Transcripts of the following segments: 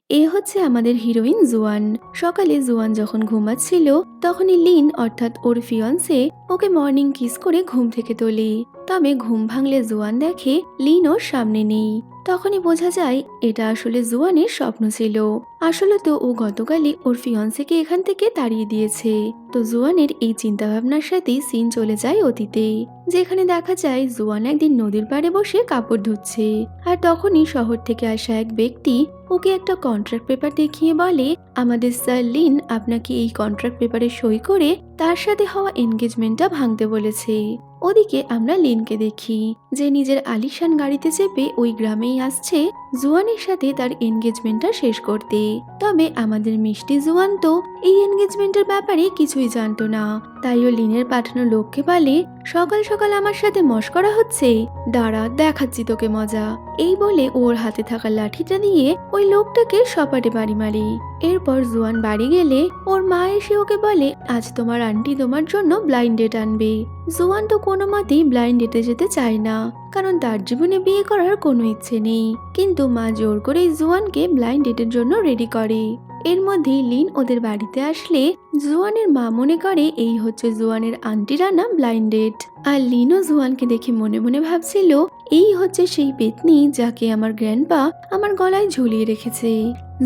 এ হচ্ছে আমাদের হিরোইন জুয়ান। সকালে জুয়ান যখন ঘুমাচ্ছিল তখনই লিন অর্থাৎ ওর ফিয়ন্সে ওকে মর্নিং কিস করে ঘুম থেকে তোলে। তবে ঘুম ভাঙলে জুয়ান দেখে লিন ওর সামনে নেই। তখনই বোঝা যায় এটা আসলে জুয়ানের স্বপ্ন ছিল। আসলে তো ও গতকালই ওর ফিয়ন্সেকে এখান থেকে তাড়িয়ে দিয়েছে। তো জুয়ানের এই চিন্তা ভাবনার সাথেই সিন চলে যায় অতীতে, যেখানে দেখা যায় জুয়ান একদিন নদীর পাড়ে বসে কাপড় ধুচ্ছে। আর তখনই শহর থেকে আসা এক ব্যক্তি ওকে একটা কন্ট্রাক্ট পেপার দেখিয়ে বলে, আমাদের স্যার লিন আপনাকে এই কন্ট্রাক্ট পেপারে সই করে তার সাথে হওয়া এনগেজমেন্টটা ভাঙতে বলেছে। ওদিকে আমরা লিনকে দেখি যে নিজের আলিশান গাড়িতে চেপে ওই গ্রামেই আসছে জুয়ানের সাথে তার এনগেজমেন্টটা শেষ করতে। তবে আমাদের মিষ্টি জুয়ান তো এই এনগেজমেন্টের ব্যাপারে কিছুই জানতো না। তাই ও লিনের পাঠানো লোককে বলে, সকাল সকাল আমার সাথে মশকরা হচ্ছে, দাঁড়া দেখাচ্ছি তোকে মজা। এই বলে ওর হাতে থাকা লাঠিটা দিয়ে ওই লোকটাকে সপাটে বাড়ি মারি। এরপর জুয়ান বাড়ি গেলে ওর মা এসে ওকে বলে, আজ তোমার আন্টি তোমার জন্য ব্লাইন্ড ডেট আনবে। জুয়ান তো কোনো মতেই ব্লাইন্ড ডেটে যেতে চায় না, কারণ তার জীবনে বিয়ে করার কোনো ইচ্ছে নেই। কিন্তু মা জোর করে জুয়ানকে ব্লাইন্ড ডেটের জন্য রেডি করে। এর মধ্যেই লিন ওদের বাড়িতে আসলে জুয়ানের মা মনে করে এই হচ্ছে জুয়ানের আন্টির আনা ব্লাইন্ড ডেট। আর লিনও জুয়ানকে দেখে মনে মনে ভাবছিল, এই হচ্ছে সেই পেতনি যাকে আমার গ্র্যান্ডপা আমার গলায় ঝুলিয়ে রেখেছে।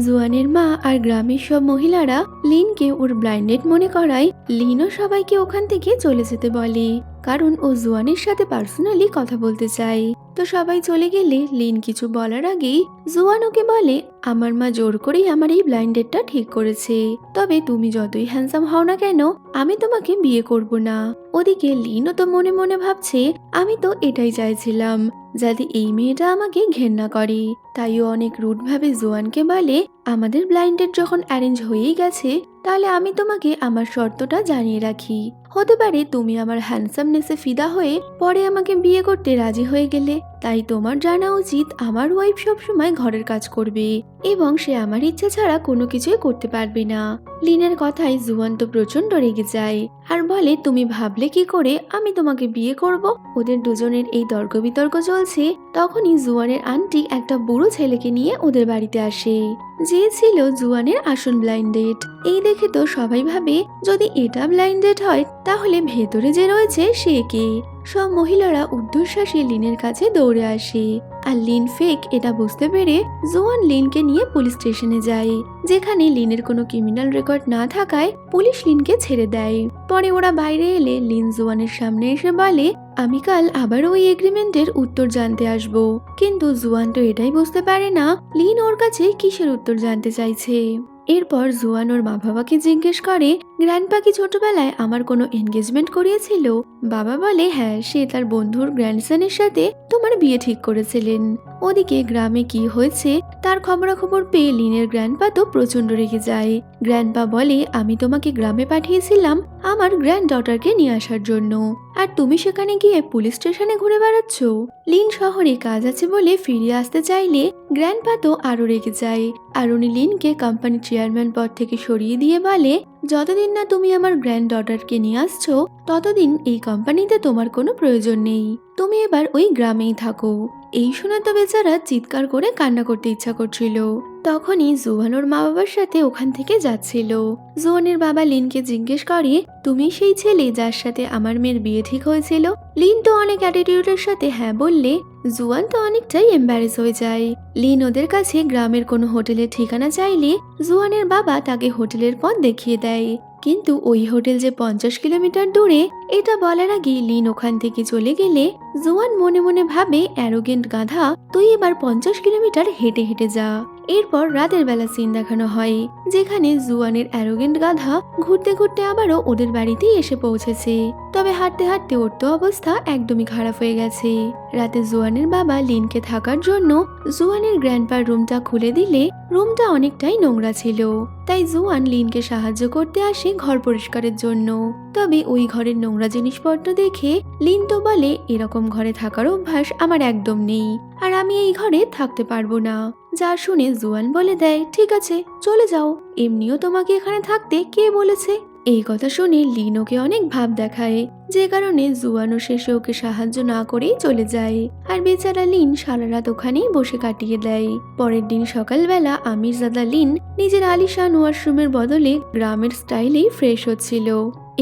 জুয়ানের মা আর গ্রামের সব মহিলারা লিনকে ওর ব্লাইন্ড ডেট মনে করায় লিনও সবাইকে ওখান থেকে চলে যেতে বলে, কারণ ও জুয়ানের সাথে পার্সোনালি কথা বলতে চায়। তো সবাই চলে গেলে লিন কিছু বলার আগেই জুয়ান ওকে বলে, আমার মা জোর করেই আমার এই ব্লাইন্ড ডেটটা ঠিক করেছে, তবে তুমি যতই হ্যান্ডসাম হও না কেন আমি তোমাকে বিয়ে করব না। ওদিকে লিনও তো মনে মনে ভাবছে, আমি তো এটাই চাইছিলাম যাতে এই মেয়েটা আমাকে ঘেন্না করে। তাইও অনেক রুড ভাবে জুয়ানকে বলে, আমাদের ব্লাইন্ড ডেট যখন অ্যারেঞ্জ হয়েই গেছে তাহলে আমি তোমাকে আমার শর্তটা জানিয়ে রাখি। হতে পারে তুমি আমার হ্যান্ডসামনেসে ফিদা হয়ে পরে আমাকে বিয়ে করতে রাজি হয়ে গেলে, তাই তোমার জানা উচিত আমার ওয়াইফ সবসময় ঘরের কাজ করবে এবং সে আমার ইচ্ছা ছাড়া কোনো কিছুই করতে পারবে না। লিনের কথায় জুয়ান তো প্রচন্ড রেগে যায় আর বলে, তুমি ভাবলে কি করে আমি তোমাকে বিয়ে করব? ওদের দুজনের এই তর্ক বিতর্ক চলছে, তখনই জুয়ানের আন্টি একটা বুড়ো ছেলেকে নিয়ে ওদের বাড়িতে আসে, যে ছিল জুয়ানের আসল ব্লাইন্ড ডেট। এই দেখে তো সবাই ভাবে, যদি এটা ব্লাইন্ড ডেট হয় তাহলে ভেতরে যে রয়েছে সে কে। সব মহিলারা ঊর্ধ্বশ্বাসে লিনের কাছে দৌড়ে আসে আর লিন ফেক এটা বুঝতে পেরে জুয়ান লিনকে নিয়ে পুলিশ স্টেশনে যায়, যেখানে লিনের কোনো ক্রিমিনাল রেকর্ড না থাকায় পুলিশ লিনকে ছেড়ে দেয়। পরে ওরা বাইরে এলে লিন জুয়ানের সামনে এসে বলে, আমি কাল আবার ওই এগ্রিমেন্টের উত্তর জানতে আসব। কিন্তু জুয়ান তো এটাই বুঝতে পারে না লিন ওর কাছে কিসের উত্তর জানতে চাইছে। এরপর জুয়ান ওর মা বাবাকে জিজ্ঞেস করে, গ্র্যান্ডপা কি ছোটবেলায় আমার কোনো এনগেজমেন্ট করিয়েছিল? বাবা বলে, হ্যাঁ, সে তার বন্ধুর গ্র্যান্ডসনের সাথে তোমার বিয়ে ঠিক করেছিলেন। ওদিকে গ্রামে কি হয়েছে তার খবরাখবর পেয়ে লিনের গ্র্যান্ডপা তো প্রচন্ড রেগে যায়। গ্র্যান্ডপা বলে, আমি তোমাকে গ্রামে পাঠিয়েছিলাম আমার গ্র্যান্ড ডটারকে নিয়ে আসার জন্য, আর তুমি সেখানে গিয়ে পুলিশ স্টেশনে ঘুরে বেড়াচ্ছ। লিন শহরে কাজ আছে বলে ফিরে আসতে চাইলে গ্র্যান্ডপা তো আরো রেগে যায় আর উনি লিনকে কোম্পানির চেয়ারম্যান পদ থেকে সরিয়ে দিয়ে বলে, যতদিন না তুমি আমার গ্র্যান্ড ডটারকে নিয়ে আসছো ততদিন এই কোম্পানিতে তোমার কোনো প্রয়োজন নেই, তুমি এবার ওই গ্রামেই থাকো। এই শুনে তো বেচারা চিৎকার করে কান্না করতে ইচ্ছা করছিল। তখনই জুয়ান ওর মা বাবার সাথে ওখান থেকে যাচ্ছিল। জুয়ানের বাবা লিনকে জিজ্ঞেস করে, তুমি সেই ছেলে যার সাথে আমার মেয়ের বিয়ে ঠিক হয়েছিল? লিন তো অনেক অ্যাটিটিউডের সাথে হ্যাঁ বললে জুয়ান তো অনেকটাই এম্বারেস হয়ে যায়। লিন ওদের কাছে গ্রামের কোনো হোটেলের ঠিকানা চাইলে জুয়ানের বাবা তাকে হোটেলের পথ দেখিয়ে দেয়, কিন্তু ওই হোটেল যে 50 কিলোমিটার দূরে এটা বলার আগে লিন ওখান থেকে চলে গেলে জুয়ান মনে মনে ভাবে, অ্যারোগেন্ট গাধা, তুই এবার 50 কিলোমিটার হেঁটে হেঁটে যা। এরপর রাতের বেলা সিন দেখানো হয়, যেখানে জুয়ানের অ্যারোগেন্ট গাধা ঘুরতে ঘুরতে আবারও ওদের বাড়িতেই এসে পৌঁছেছে। তবে হাঁটতে হাঁটতে ওর তো অবস্থা একদমই খারাপ হয়ে গেছে। রাতে জুয়ানের বাবা লিনকে থাকার জন্য জুয়ানের গ্র্যান্ডপার রুমটা খুলে দিলে রুমটা অনেকটাই নোংরা ছিল, তাই জুয়ান লিনকে সাহায্য করতে আসে ঘর পরিষ্কারের জন্য। তবে ওই ঘরের নোংরা জিনিসপত্র দেখে লিন তো বলে, এরকম ঘরে থাকার অভ্যাস আমার একদম নেই আর আমি এই ঘরে থাকতে পারবো না। যা শুনে জুয়ান বলে দেয়, ঠিক আছে চলে যাও, এমনিও তোমাকে এখানে থাকতে কে বলেছে? এই কথা শুনে লিন ওকে অনেক ভাব দেখায়, যে কারণে জুয়ানও শেষে ওকে সাহায্য না করেই চলে যায়। আর বেচারা লিন সারা রাত ওখানেই বসে কাটিয়ে দেয়। পরের দিন সকালবেলা আমিরজাদা লিন নিজের আলিশান ওয়াশরুমের বদলে গ্রামের স্টাইলেই ফ্রেশ হচ্ছিল।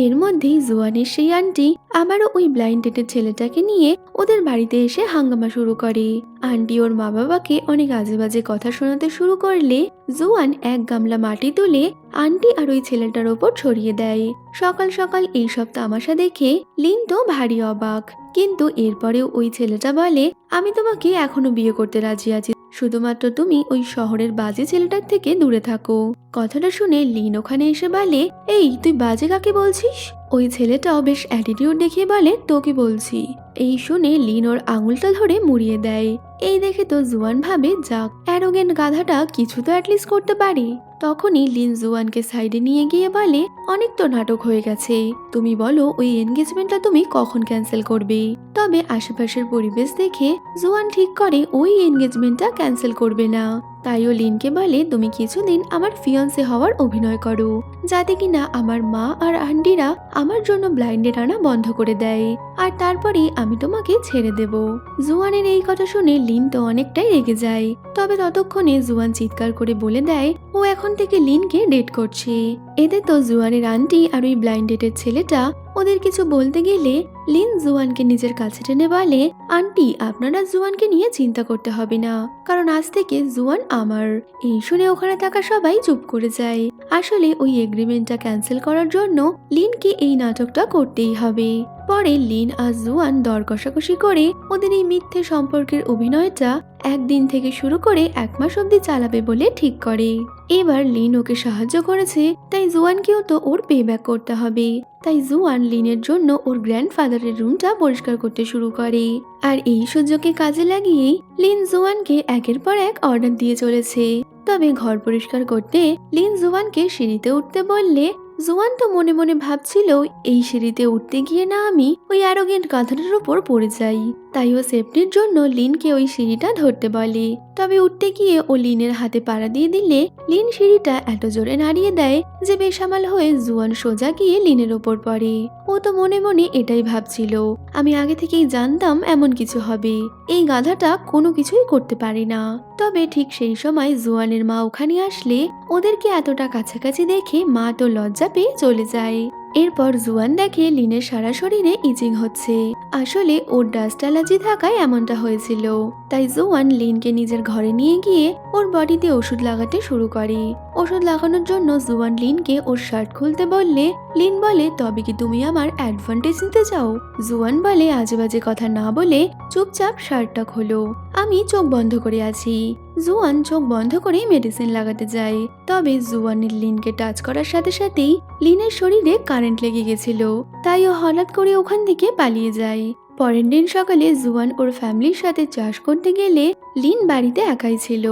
এর মধ্যেই জুয়ানের সেই আন্টি আবারও ওই ব্লাইন্ড ডেটের ছেলেটাকে নিয়ে ওদের বাড়িতে এসে হাঙ্গামা শুরু করে। আন্টি ওর মা বাবাকে অনেক আজে বাজে কথা শোনাতে শুরু করলে জুয়ান এক গামলা মাটি তুলে আন্টি আর ওই ছেলেটার ওপর ছড়িয়ে দেয়। সকাল সকাল এইসব তামাশা দেখে লিন তো ভারী অবাক, কিন্তু এরপরেও ওই ছেলেটা বলে, আমি তোমাকে এখনো বিয়ে করতে রাজি আছি, শুধুমাত্র তুমি ওই শহরের বাজে ছেলেটার থেকে দূরে থাকো। কথাটা শুনে লিন ওখানে এসে বলে, এই তুই বাজে কাকে বলছিস? ওই ছেলেটাও বেশ অ্যাটিটিউড দেখিয়ে বলে, তোকে বলছি। এই শুনে লিন ওর আঙুলটা ধরে মুড়িয়ে দেয়। এই দেখে তো জুয়ান ভাবে, যাক অ্যারোগেন্ট গাধাটা কিছু তো অ্যাটলিস্ট করতে পারে। তখনই লিন জুয়ানকে সাইডে নিয়ে গিয়ে বলে, অনেক তো নাটক হয়ে গেছে, তুমি বলো ওই এনগেজমেন্টটা তুমি কখন ক্যান্সেল করবে? তবে আশেপাশের পরিবেশ দেখে জুয়ান ঠিক করে ওই এনগেজমেন্টটা ক্যান্সেল করবে না। তাইও লিনকে বলে, তুমি কিছুদিন আমার ফিয়ান্সে হওয়ার অভিনয় করো, যাতে কিনা আমার মা আর আন্টিরা আমার জন্য ব্লাইন্ডেড আনা বন্ধ করে দেয়, আর তারপরেই আমি তোমাকে ছেড়ে দেব। জুয়ানের এই কথা শুনে লিন তো অনেকটাই রেগে যায়। তবে ততক্ষণে জুয়ান চিৎকার করে বলে দেয়, ও এখন থেকে লিনকে ডেট করছে। এতে তো জুয়ানের আন্টি আর ওই ব্লাইন্ড ডেটের ছেলেটা ওদের কিছু বলতে গেলে লিন জুয়ানকে নিজের কাছে টেনে বলে, আন্টি আপনারা জুয়ানকে নিয়ে চিন্তা করতে হবে না, কারণ আজ থেকে জুয়ান আমার। এই শুনে ওখানে থাকা সবাই চুপ করে যায়। আসলে ওই এগ্রিমেন্টটা ক্যান্সেল করার জন্য লিনকে এই নাটকটা করতেই হবে। পরে লিন আর জুয়ান দর কষাকষি করে ওদের এই মিথ্যে সম্পর্কের অভিনয়টা একদিন থেকে শুরু করে 1 মাস অব্দি চালাবে বলে ঠিক করে। এবার লিন ওকে সাহায্য করেছে, তাই জুয়ানকেও তো ওর পে ব্যাক করতে হবে। তাই জুয়ান লিনের জন্য ওর গ্র্যান্ডফাদারের রুমটা পরিষ্কার করতে শুরু করে। আর এই সুযোগকে কাজে লাগিয়েই লিন জুয়ানকে একের পর এক অর্ডার দিয়ে চলেছে। তবে ঘর পরিষ্কার করতে লিন জুয়ানকে সিঁড়িতে উঠতে বললে জুয়ান তো মনে মনে ভাবছিল, এই সিঁড়িতে উঠতে গিয়ে না আমি ওই অ্যারোগেন্ট গাধাটার উপর পড়ে যাই। তাই ও সেফটির জন্য লিনকে ওই সিঁড়িটা ধরতে বলে। তবে উঠতে গিয়ে ও লিনের হাতে পাড়া দিয়ে দিলে লিন সিঁড়িটা এত জোরে নাড়িয়ে দেয় যে বেসামাল হয়ে জুয়ান সোজা গিয়ে লিনের ওপর পড়ে। ও তো মনে মনে এটাই ভাবছিল, আমি আগে থেকেই জানতাম এমন কিছু হবে, এই গাধাটা কোনো কিছুই করতে পারে না। তবে ঠিক সেই সময় জুয়ানের মা ওখানে আসলে ওদেরকে এতটা কাছাকাছি দেখে মা তো লজ্জা পেয়ে চলে যায়। এরপর জুয়ান দেখে লিনের সারা শরীরে ইচিং হচ্ছে। আসলে ওর ডাস্ট অ্যালার্জি থাকায় এমনটা হয়েছিল। তাই জুয়ান লিনকে নিজের ঘরে নিয়ে গিয়ে ওর বডিতে ওষুধ লাগাতে শুরু করে। ওষুধ লাগানোর জন্য জুয়ান লিনকে ওর শার্ট খুলতে বললে লিন বলে, তবে কি তুমি আমার অ্যাডভান্টেজ নিতে চাও? জুয়ান বলে, আজে বাজে কথা না বলে চুপচাপ শার্টটা খোলো, আমি চোখ বন্ধ করে আছি। জুয়ান চোখ বন্ধ করে মেডিসিন লাগাতে যায়। তবে জুয়ানের লিনকে টাচ করার সাথে সাথেই লিনের শরীরে কারেন্ট লেগে গেছিল, তাই ও হঠাৎ করে ওখান থেকে পালিয়ে যায়। পরের দিন সকালে জুয়ান ওর ফ্যামিলির সাথে চাষ করতে গেলে লিন বাড়িতে একাই ছিল।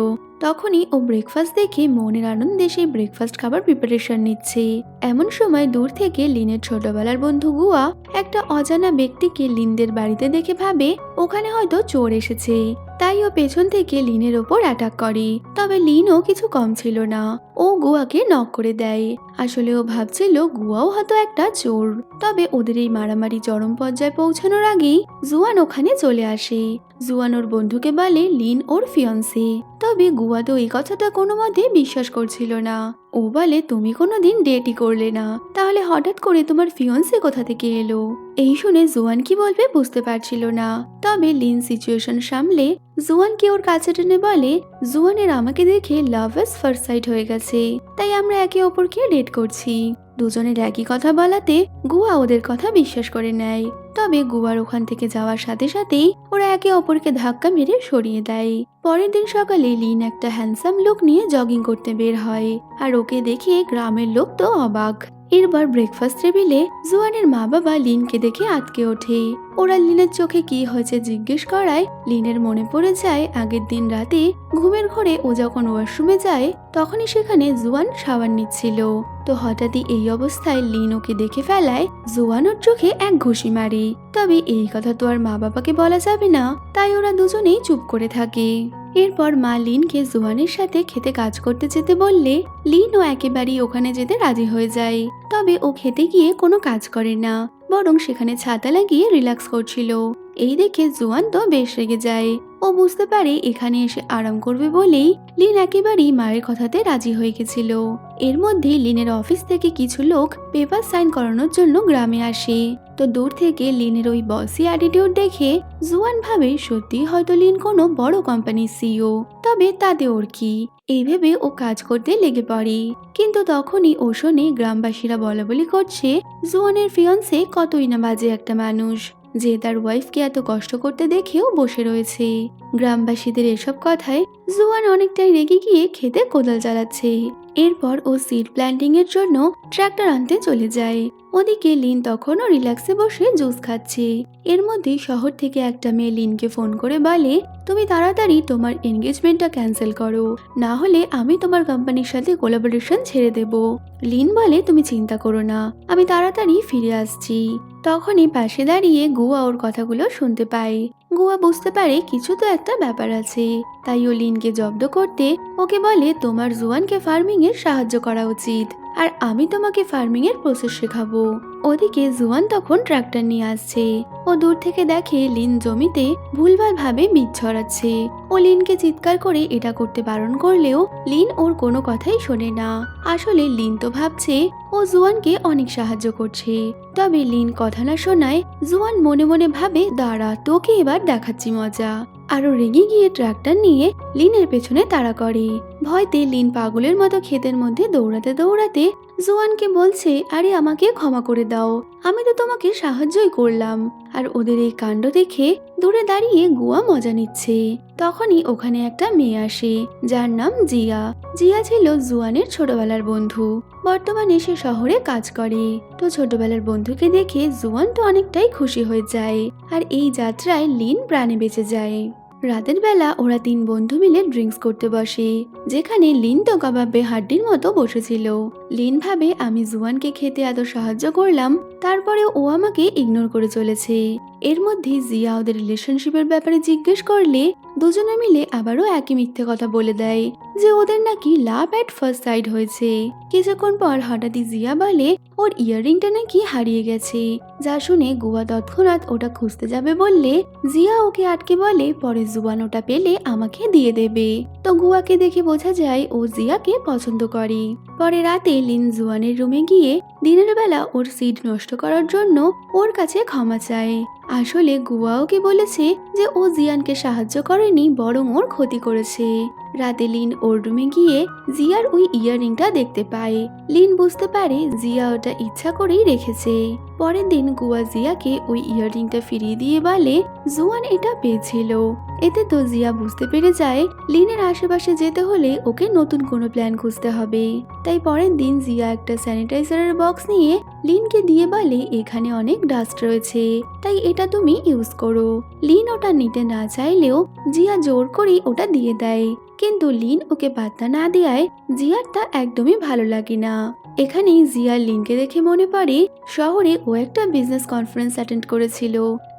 তখনই ও ব্রেকফাস্ট দেখে মনের আনন্দে সেই ব্রেকফাস্ট খাবার প্রিপারেশন নিচ্ছে। এমন সময় দূর থেকে লিনের ছোটবেলার বন্ধু গুয়া একটা অজানা ব্যক্তিকে লিনদের বাড়িতে দেখে ভাবে ওখানে হয়তো চোর এসেছে, তাই ও পেছন থেকে লিনের ওপর অ্যাটাক করে। তবে লিনও কিছু কম ছিল না, ও গুয়াকে নক করে দেয়। আসলে ও ভাবছিল গুয়াও হয়তো একটা চোর। তবে ওদের এই মারামারি চরম পর্যায়ে পৌঁছানোর আগেই জুয়ান ওখানে চলে আসে। জুয়ান ওর বন্ধুকে বলে লিন ওর ফিয়ন্সে। তবে গুয়া তো এই কথাটা কোনো মতে বিশ্বাস করছিল না। ও বলে, তুমি কোনোদিন ডেটই করলে না, তাহলে হঠাৎ করে তোমার ফিয়ন্সে কোথা থেকে এলো? এই শুনে জুয়ান কি বলবে বুঝতে পারছিল না। তবে লিন সিচুয়েশন সামলে জুয়ানকে ওর কাছে টেনে বলে, জুয়ানের আমাকে দেখে লাভ এট ফার্স্ট সাইট হয়ে গেছে, তাই আমরা একে অপরকে ডেট করছি। দুজনের একই কথা বলাতে গুয়া ওদের কথা বিশ্বাস করে নেয়। তবে গুয়ার ওখান থেকে যাওয়ার সাথে সাথেই ওরা একে অপরকে ধাক্কা মেরে সরিয়ে দেয়। পরের দিন সকালে লিন একটা হ্যান্ডসাম লুক নিয়ে জগিং করতে বের হয়, আর ওকে দেখে গ্রামের লোক তো অবাক। এরপর ব্রেকফাস্ট টেবিলে জুয়ানের মা বাবা লিনকে দেখে আটকে ওঠে। ওরা লিনের চোখে কি হয়েছে জিজ্ঞেস করায় লিনের মনে পড়ে যায় আগের দিন রাতে ঘুমের ঘরে ও যখন ওয়াশরুমে যায় তখনই সেখানে জুয়ান শাওয়ার নিচ্ছিল। তো হঠাৎই এই অবস্থায় লিন ওকে দেখে ফেলায় জুয়ান ওর চোখে এক ঘুষি মারে। তবে এই কথা তো আর মা বাবাকে বলা যাবে না, তাই ওরা দুজনেই চুপ করে থাকে। এরপর মা লিনকে জুয়ানের সাথে খেতে কাজ করতে যেতে বললে লিনও একেবারেই ওখানে যেতে রাজি হয়ে যায়। তবে ও খেতে গিয়ে কোনো কাজ করে না, বরং সেখানে ছাতা লাগিয়ে রিল্যাক্স করছিল। এই দেখে জুয়ান তো বেশ রেগে যায়। ও বুঝতে পারে এখানে এসে আরাম করবে বলেই লিন একেবারেই মায়ের কথাতে রাজি হয়ে গেছিল। এর মধ্যে লিনের অফিস থেকে কিছু লোক পেপার সাইন করানোর জন্য গ্রামে আসে। তো দূর থেকে লিনের ওই বসি অ্যাটিটিউড দেখে জুয়ান ভাবে সত্যি হয়তো লিন কোনো বড় কোম্পানির সিইও, তবে তাতে ওর কি, এই ভেবে ও কাজ করতে লেগে পড়ে। কিন্তু তখনই ও শোনে গ্রামবাসীরা বলাবলি করছে জুয়ানের ফিয়ন্সে কতই না বাজে একটা মানুষ, যে তার ওয়াইফকে এত কষ্ট করতে দেখেও বসে রয়েছে। গ্রামবাসীদের এসব কথায় জুয়ান অনেকটাই রেগে গিয়ে খেতে কোদাল চালাচ্ছে। এরপর ও সিড প্ল্যান্টিং এর জন্য ট্রাক্টর আনতে চলে যায়। ওদিকে লিন তখনও রিল্যাক্সে বসে জুস খাচ্ছে। এর মধ্যে শহর থেকে একটা মেয়ে লিনকে ফোন করে বলে, তুমি তাড়াতাড়ি তোমার এনগেজমেন্টটা ক্যান্সেল করো, না হলে আমি তোমার কোম্পানির সাথে কোলাবোরেশন ছেড়ে দেব। লিন বলে, তুমি চিন্তা করো না, আমি তাড়াতাড়ি ফিরে আসছি। তখনই পাশে দাঁড়িয়ে গুয়া ওর কথাগুলো শুনতে পায়। গুয়া বুঝতে পারে কিছু তো একটা ব্যাপার আছে, তাই ও লিনকে জব্দ করতে ওকে বলে, তোমার জুয়ানকে ফার্মিং এর সাহায্য করা উচিত, আর আমি তোমাকে ফার্মিং এর প্রসেস শেখাবো। ওদিকে জুয়ান তখন ট্রাক্টর নিয়ে আসছে। ও দূর থেকে দেখে লিন জমিতে ভুলভাল ভাবে বীজ ছড়াচ্ছে। ও লিনকে চিৎকার করে এটা করতে বারণ করলেও লিন ওর কোনো কথাই শোনে না। আসলে লিন তো ভাবছে ও জুয়ানকে অনেক সাহায্য করছে, তবে লিন কথা না শোনায় জুয়ান মনে মনে ভাবে, দাঁড়া তোকে এবার দেখাচ্ছি মজা। আরো রেগে গিয়ে ট্রাক্টর নিয়ে লিনের পেছনে তাড়া করে। ভয়তে লিন পাগলের মতো ক্ষেতের মধ্যে দৌড়াতে দৌড়াতে জুয়ানকে বলছে, আরে আমাকে ক্ষমা করে দাও, আমি তো তোমাকে সাহায্যই করলাম। আর ওদের এই কাণ্ড দেখে দূরে দাঁড়িয়ে গুয়া মজা নিচ্ছে। তখনই ওখানে একটা মেয়ে আসে যার নাম জিয়া। জিয়া ছিল জুয়ানের ছোটবেলার বন্ধু, বর্তমানে সে শহরে কাজ করে। তো ছোটবেলার বন্ধুকে দেখে জুয়ান তো অনেকটাই খুশি হয়ে যায়, আর এই যাত্রায় লিন প্রাণে বেঁচে যায়। রাতের বেলা ওরা তিন বন্ধু মিলে ড্রিঙ্কস করতে বসে, যেখানে লিন তো কাবাবে হাড্ডির মতো বসেছিল। লিন ভাবে, আমি জুয়ানকে খেতে এত সাহায্য করলাম, তারপরে ও আমাকে ইগনোর করে চলেছে। এর মধ্যে জিয়া ওদের রিলেশনশিপের ব্যাপারে জিজ্ঞেস করলে দুজনে মিলে আবারও একই মিথ্যে কথা বলে দেয় যে ওদের নাকি লাভ এট ফার্স্ট সাইট হয়েছে। কিছুক্ষণ পর হঠাৎই জিয়া বলে ওর ইয়াররিংটা নাকি হারিয়ে গেছে, যা শুনে গুয়া তৎক্ষণাৎ ওটা খুঁজতে যাবে বললে জিয়া ওকে আটকে বলে, পরে জুয়ান ওটা পেলে আমাকে দিয়ে দেবে। তো গুয়াকে দেখে বোঝা যায় ও জিয়াকে পছন্দ করে। পরে রাতে লিন জুয়ানের রুমে গিয়ে দিনের বেলা ওর সিড নষ্ট করার জন্য ওর কাছে ক্ষমা চায়। আসলে গুয়া ওকে বলেছে যে ও জিয়ানকে সাহায্য করেনি, বরং ওর ক্ষতি করেছে। রাতে লিন ওর রুমে গিয়ে জিয়ার ওই ইয়াররিংটা দেখতে পায়। লিন বুঝতে পারে জিয়া ওটা ইচ্ছা করেই রেখেছে। পরের দিন গুয়া জিয়াকে ওই ইয়াররিংটা ফিরিয়ে দিয়ে বলে জুয়ান এটা পেয়েছিল। এতে তো জিয়া বুঝতে পেরে যায় লিনের আশেপাশে যেতে হলে ওকে নতুন কোনো প্ল্যান খুঁজতে হবে। তাই পরের দিন জিয়া একটা স্যানিটাইজারের বক্স নিয়ে লিনকে দিয়ে বলে, এখানে অনেক ডাস্ট রয়েছে, তাই এটা তুমি ইউজ করো। লিন ওটা নিতে না চাইলেও জিয়া জোর করেই ওটা দিয়ে দেয়, কিন্তু লিন ওকে পাত্তা না দেওয়ায় জিয়ার তা একদমই ভালো লাগে না। এখানেই জিয়ার লিনকে দেখে মনে পড়ে শহরে ও একটা বিজনেস কনফারেন্স অ্যাটেন্ড করেছিল,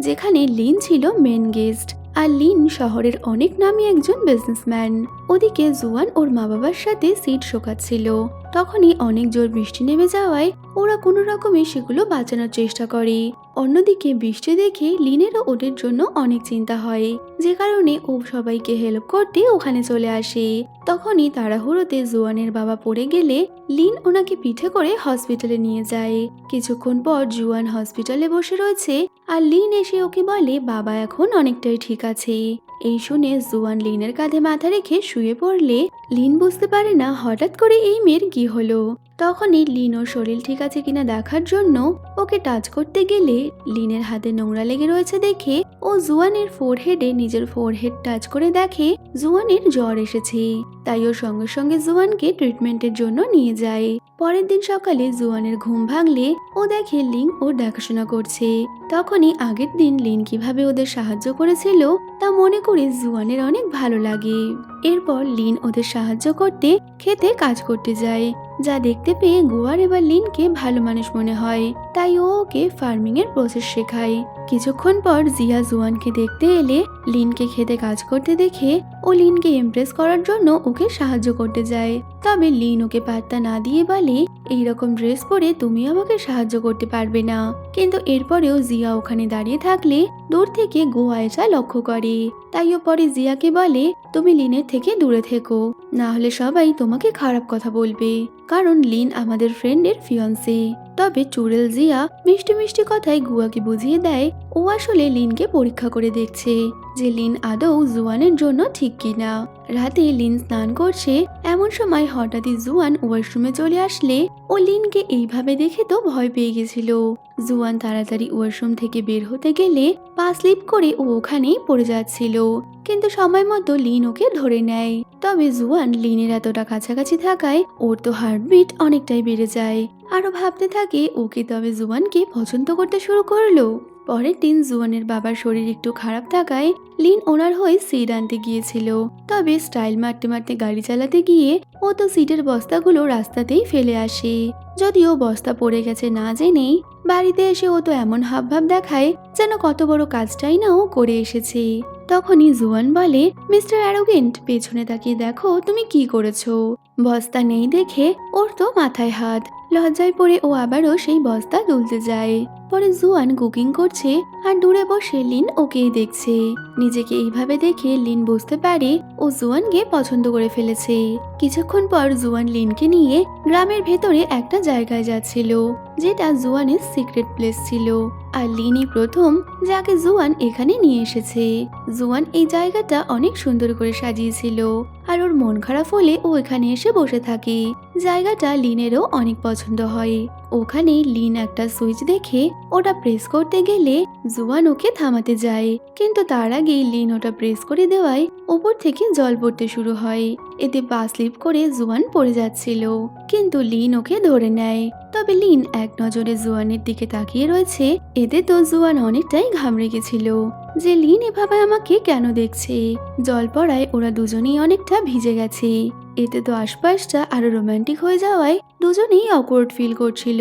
যেখানে লিন ছিল মেন গেস্ট। আর লিন শহরের অনেক নামী একজন বিজনেসম্যান। ওদিকে জুয়ান ওর মা বাবার সাথে সিট শোকাচ্ছিল। তখনই অনেক জোর বৃষ্টি নেমে যাওয়ায় ওরা কোনো রকমে সেগুলো বাঁচানোর চেষ্টা করে। অন্যদিকে বৃষ্টি দেখে লিনেরও ওদের জন্য অনেক চিন্তা হয়, যে কারণে ও সবাইকে হেল্প করতে ওখানে চলে আসে। তখনই তাড়াহুড়োতে জুয়ানের বাবা পড়ে গেলে লিন ওনাকে পিঠে করে হসপিটালে নিয়ে যায়। কিছুক্ষণ পর জুয়ান হসপিটালে বসে রয়েছে, আর লিন এসে ওকে বলে বাবা এখন অনেকটাই ঠিক আছে। এই শুনে জুয়ান লিনের কাঁধে মাথা রেখে শুয়ে পড়লে লিন বুঝতে পারে না হঠাৎ করে এই মেয়ের কি হলো। তখনই লিন ওর শরীর ঠিক আছে কিনা দেখার জন্য ওকে টাচ করতে গেলে লিনের হাতে নোংরা লেগে রয়েছে দেখে ও জুয়ানের ফোরহেডে নিজের ফোরহেড টাচ করে দেখে জুয়ানের জ্বর এসেছে। তাই ও সঙ্গে সঙ্গে জুয়ানকে ট্রিটমেন্টের জন্য নিয়ে যায়। পরের দিন সকালে জুয়ানের ঘুম ভাঙলে ও দেখে লিন ওর দেখাশোনা করছে। তখনই আগের দিন লিন কিভাবে ওদের সাহায্য করেছিল তা মনে করে জুয়ানের অনেক ভালো লাগে। এরপর লিন ওদের সাহায্য করতে খেতে কাজ করতে যায়, যা দেখতে পেয়ে গুয়ার এবার লিনকে ভালো মানুষ মনে হয়। তাই ও ওকে ফার্মিং এর প্রসেস শেখায়। কিছুক্ষণ পর জিয়া জুয়ানকে দেখতে এলে লিনকে খেতে কাজ করতে দেখে ও লিনকে ইমপ্রেস করার জন্য ওকে সাহায্য করতে যায়। তবে লিন ওকে পাত্তা না দিয়ে বলে, এইরকম ড্রেস পরে তুমি আমাকে সাহায্য করতে পারবে না। কিন্তু এরপরেও জিয়া ওখানে দাঁড়িয়ে থাকলে দূর থেকে গোয়া এটা লক্ষ্য করে। তাই ও পরে জিয়াকে বলে, তুমি লিনের থেকে দূরে থেকো, না হলে সবাই তোমাকে খারাপ কথা বলবে, কারণ লিন আমাদের ফ্রেন্ডের ফিয়ন্সে। তবে চুড়েল জিয়া মিষ্টি মিষ্টি কথায় গুয়াকে বুঝিয়ে দেয় ও আসলে লিনকে পরীক্ষা করে দেখছে যে লিন আদৌ জুয়ানের জন্য ঠিক কিনা। রাতে লিন স্নান করছে, এমন সময় হঠাৎই জুয়ান ওয়াশরুমে চলে আসলে ও লিনকে এইভাবে দেখে তো ভয় পেয়ে গেছিল। জুয়ান তাড়াতাড়ি ওয়াশরুম থেকে বের হতে গেলে পা স্লিপ করে ও ওখানেই পড়ে যাচ্ছিল, কিন্তু সময় মতো লিন ওকে ধরে নেয়। তবে জুয়ান লিনের এতটা কাছাকাছি থাকায় ওর তো হার্টবিট অনেকটাই বেড়ে যায়, আরো ভাবতে থাকে ওকে তবে জুয়ানকে পছন্দ করতে শুরু করলো। পরের দিন জুয়ানের বাবার শরীর একটু খারাপ থাকায় লিন ওনার হয়ে সিট আনতে গিয়েছিল। তবে স্টাইল মারতে মারতে গাড়ি চালাতে গিয়ে ও তো সিটের বস্তাগুলো রাস্তাতেই ফেলে আসে। যদিও বস্তা পড়ে গেছে না জেনেই বাড়িতে এসে ও তো এমন হাবভাব দেখায় যেন কত বড় কাজটাই না ও করে এসেছে। তখনই জুয়ান বলে, মিস্টার অ্যারোগেন্ট, পেছনে তাকিয়ে দেখো তুমি কি করেছো। বস্তা নেই দেখে ওর তো মাথায় হাত, লজ্জায় পড়ে ও আবারও সেই বস্তা তুলতে যায়। পরে জুয়ান কুকিং করছে আর দূরে বসে লিন ওকেই দেখছে। নিজেকে এইভাবে দেখে লিন বুঝতে পারে ও জুয়ানকে পছন্দ করে ফেলেছে। কিছুক্ষণ পর জুয়ান লিনকে নিয়ে গ্রামের ভেতরে একটা জায়গায় যাচ্ছিল, যেটা জুয়ানের সিক্রেট প্লেস ছিল। আর লিনই প্রথম যাকে জুয়ান এখানে নিয়ে এসেছে। জুয়ান এই জায়গাটা অনেক সুন্দর করে সাজিয়েছিল আর ওর মন খারাপ হলে ও এখানে এসে বসে থাকে। জায়গাটা লিনেরও অনেক পছন্দ হয়। ওখানে লিন একটা সুইচ দেখে ওটা প্রেস করতে গেলে জুয়ান ওকে থামাতে যায়, কিন্তু তার আগেই লিন ওটা প্রেস করে দেওয়ায় ওপর থেকে জল পড়তে শুরু হয়। এতে পা স্লিপ করে জুয়ান পড়ে যাচ্ছিল, কিন্তু লিন ওকে ধরে নেয়। তবে লিন এক নজরে জুয়ানের দিকে তাকিয়ে রয়েছে। এতে তো জুয়ান অনেকটাই ঘামড়ে গেছিল যে লিন এভাবে আমাকে কেন দেখছে। জল পড়ায় ওরা দুজনেই অনেকটা ভিজে গেছে। এতে তো আশপাশটা আরো রোমান্টিক হয়ে যাওয়ায় দুজনেই অকওয়ার্ড ফিল করছিল।